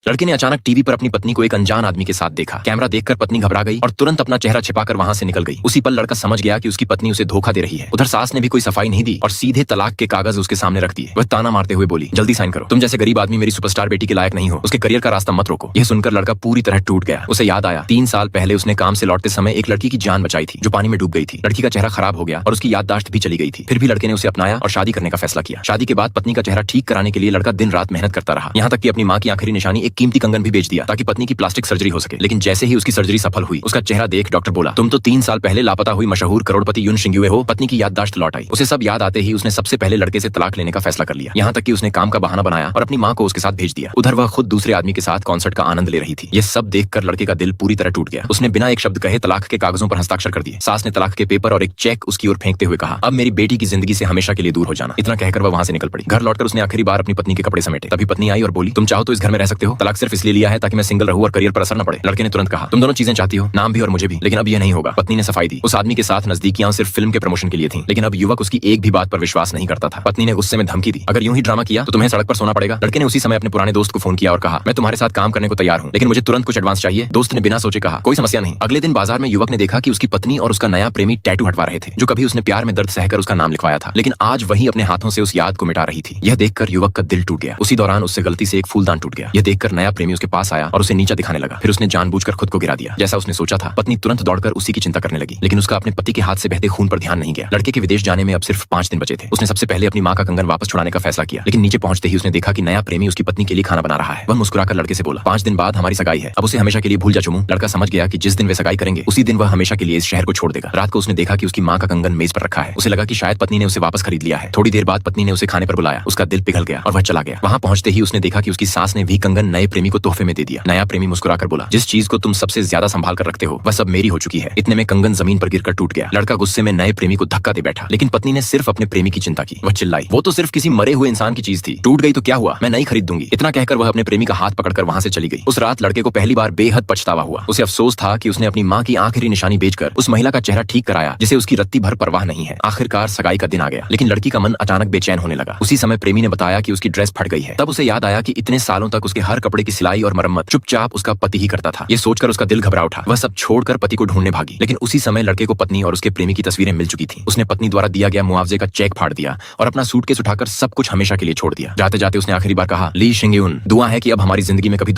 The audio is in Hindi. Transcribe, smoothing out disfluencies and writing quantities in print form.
लड़के ने अचानक टीवी पर अपनी पत्नी को एक अनजान आदमी के साथ देखा। कैमरा देखकर पत्नी घबरा गई और तुरंत अपना चेहरा छिपाकर वहां से निकल गई। उसी पल लड़का समझ गया कि उसकी पत्नी उसे धोखा दे रही है। उधर सास ने भी कोई सफाई नहीं दी और सीधे तलाक के कागज उसके सामने रख दिए। वह ताना मारते हुए बोली, जल्दी साइन करो, तुम जैसे गरीब आदमी मेरी सुपरस्टार बेटी के लायक नहीं हो, उसके करियर का रास्ता मत रोको। यह सुनकर लड़का पूरी तरह टूट गया। उसे याद आया 3 साल पहले उसने काम से लौटते समय एक लड़की की जान बचाई थी जो पानी में डूब गई थी। लड़की का चेहरा खराब हो गया और उसकी याददाश्त भी चली गई थी। फिर भी लड़के ने उसे अपनाया और शादी करने का फैसला किया। शादी के बाद पत्नी का चेहरा ठीक कराने के लिए लड़का दिन रात मेहनत करता रहा, यहाँ तक कि अपनी माँ की आखिरी निशानी एक कीमती कंगन भी बेच दिया ताकि पत्नी की प्लास्टिक सर्जरी हो सके। लेकिन जैसे ही उसकी सर्जरी सफल हुई, उसका चेहरा देख डॉक्टर बोला, तुम तो 3 साल पहले लापता हुई मशहूर करोड़पति यून शिंग्युए हो। पत्नी की याददाश्त लौट आई। उसे सब याद आते ही उसने सबसे पहले लड़के से तलाक लेने का फैसला कर लिया, यहाँ तक कि उसने काम का बहाना बनाया और अपनी माँ को उसके साथ भेज दिया। उधर वह खुद दूसरे आदमी के साथ कॉन्सर्ट का आनंद ले रही थी। यह सब देखकर लड़के का दिल पूरी तरह टूट गया। उसने बिना एक शब्द कहे तलाक के कागजों पर हस्ताक्षर कर दिए। सास ने तलाक के पेपर और एक चेक उसकी ओर फेंकते हुए कहा, अब मेरी बेटी की जिंदगी से हमेशा के लिए दूर हो जाना। इतना कहकर वह वहां से निकल पड़ी। घर लौटकर उसने आखिरी बार अपनी पत्नी के कपड़े समेटे। तभी पत्नी आई और बोली, तुम चाहो तो इस घर में रह सकते हो, तलाक सिर्फ इसलिए लिया है ताकि मैं सिंगल रहूं और करियर पर असर न पड़े। लड़के ने तुरंत कहा, तुम दोनों चीजें चाहती हो, नाम भी और मुझे भी, लेकिन अब यह नहीं होगा। पत्नी ने सफाई दी। उस आदमी के साथ नजदीकियां सिर्फ फिल्म के प्रमोशन के लिए थी, लेकिन अब युवक उसकी एक भी बात पर विश्वास नहीं करता था। पत्नी ने गुस्से में धमकी दी, अगर यूं ही ड्रामा किया तो तुम्हें सड़क पर सोना पड़ेगा। लड़के ने उसी समय अपने पुराने दोस्त को फोन किया और कहा, मैं तुम्हारे साथ काम करने को तैयार हूं, लेकिन मुझे तुरंत कुछ एडवांस चाहिए। दोस्त ने बिना सोचे कहा, कोई समस्या नहीं। अगले दिन बाजार में युवक ने देखा कि उसकी पत्नी और उसका नया प्रेमी टैटू हटवा रहे थे, जो कभी उसने प्यार में दर्द सहकर उसका नाम लिखवाया था, लेकिन आज वही अपने हाथों से उस याद को मिटा रही थी। यह देखकर युवक का दिल टूट गया। उसी दौरान उससे गलती से एक फूलदान टूट गया। यह देखकर नया प्रेमी उसके पास आया और उसे नीचा दिखाने लगा। फिर उसने जानबूझकर खुद को गिरा दिया। जैसा उसने सोचा था, पत्नी तुरंत दौड़कर उसी की चिंता करने लगी, लेकिन उसका अपने पति के हाथ से बहते खून पर ध्यान नहीं गया। लड़के के विदेश जाने में अब सिर्फ 5 दिन बचे थे। उसने सबसे पहले अपनी माँ का कंगन वापस छुड़ाने का फैसला किया, लेकिन नीचे पहुंचते ही उसने देखा कि नया प्रेमी उसकी पत्नी के लिए खाना बना रहा है। वह मुस्कुराकर लड़के से बोला, 5 दिन बाद हमारी सगाई है, अब उसे हमेशा के लिए भूल जा चुमू। लड़का समझ गया कि जिस दिन वे सगाई करेंगे उसी दिन वह हमेशा के लिए इस शहर को छोड़ देगा। रात को उसने देखा कि उसकी माँ का कंगन मेज पर रखा है। उसे लगा कि शायद पत्नी ने उसे वापस खरीद लिया है। थोड़ी देर बाद पत्नी ने उसे खाने पर बुलाया। उसका दिल पिघल गया और वह चला गया। वहां पहुंचते ही उसने देखा कि उसकी सास ने भी कंगन नए प्रेमी को तोहफे में दे दिया। नया प्रेमी मुस्कुराकर बोला, जिस चीज को तुम सबसे ज्यादा संभाल कर रखते हो वह सब मेरी हो चुकी है। इतने में कंगन जमीन पर गिरकर टूट गया। लड़का गुस्से में नए प्रेमी को धक्का दे बैठा, लेकिन पत्नी ने सिर्फ अपने प्रेमी की चिंता की। वह चिल्लाई, वो तो सिर्फ किसी मरे हुए इंसान की चीज थी, टूट गई तो क्या हुआ, मैं नई खरीद दूंगी। इतना कहकर वह अपने प्रेमी का हाथ पकड़कर वहां से चली गई। उस रात लड़के को पहली बार बेहद पछतावा हुआ। उसे अफसोस था कि उसने अपनी माँ की आखिरी निशानी बेचकर उस महिला का चेहरा ठीक कराया जिसे उसकी रत्ती भर परवाह नहीं है। आखिरकार सगाई का दिन आ गया, लेकिन लड़की का मन अचानक बेचैन होने लगा। उसी समय प्रेमी ने बताया कि उसकी ड्रेस फट गई है। तब उसे याद आया कि इतने सालों तक उसके हर कपड़े की सिलाई और मरम्मत चुपचाप उसका पति ही करता था। ये सोचकर उसका दिल घबरा उठा। वह सब छोड़कर पति को ढूंढने भागी, लेकिन उसी समय लड़के को पत्नी और उसके प्रेमी की तस्वीरें मिल चुकी थी। उसने पत्नी द्वारा दिया गया मुआवजे का चेक फाड़ दिया और अपना सूटकेस उठाकर सब कुछ हमेशा के लिए छोड़ दिया। जाते जाते उसने आखिरी बार कहा, ली शिंगयुन, दुआ है कि अब हमारी जिंदगी में कभी